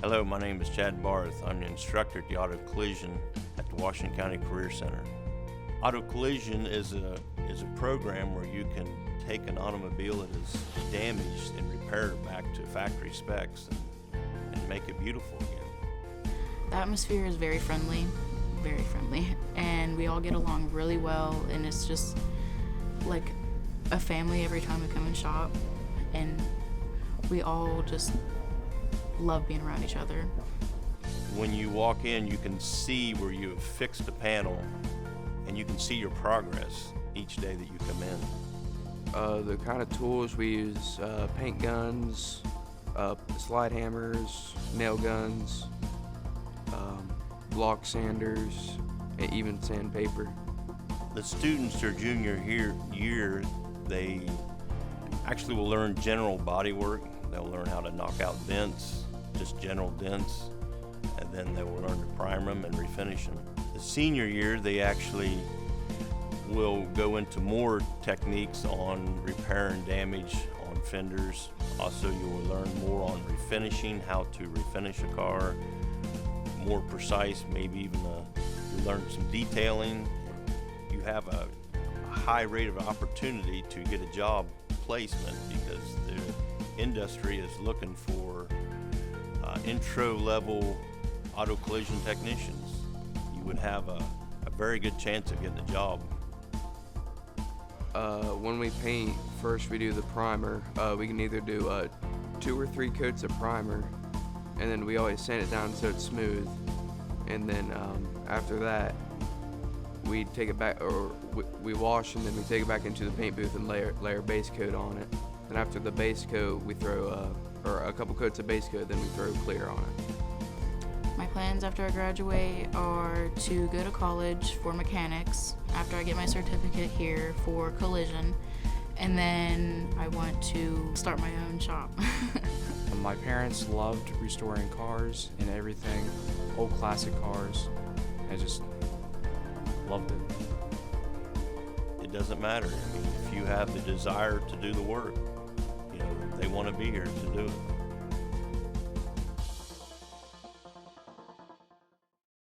Hello, my name is Chad Barth. I'm the instructor at the Auto Collision at the Washington County Career Center. Auto Collision is a program where you can take an automobile that is damaged and repair it back to factory specs and make it beautiful again. The atmosphere is very friendly, and we all get along really well, and it's just like a family every time we come and shop, and we all just love being around each other. When you walk in, you can see where you have fixed a panel, and you can see your progress each day that you come in. The kind of tools we use, paint guns, slide hammers, nail guns, block sanders, and even sandpaper. The students their junior year, they actually will learn general body work. They'll learn how to knock out dents, just general dents, and then they will learn to prime them and refinish them. The senior year, they actually will go into more techniques on repair and damage on fenders. Also, you will learn more on refinishing, how to refinish a car, more precise, maybe even you learn some detailing. You have a high rate of opportunity to get a job placement because the industry is looking for intro-level auto collision technicians. You would have a very good chance of getting a job. When we paint, first we do the primer. We can either do 2 or 3 coats of primer, and then we always sand it down so it's smooth. And then after that, we take it back, or we wash, and then we take it back into the paint booth and layer base coat on it. And after the base coat, we throw or a couple coats of base coat, then we throw clear on it. My plans after I graduate are to go to college for mechanics after I get my certificate here for collision, and then I want to start my own shop. My parents loved restoring cars and everything, old classic cars. I just loved it. It doesn't matter. I mean, if you have the desire to do the work, they want to be here to do it.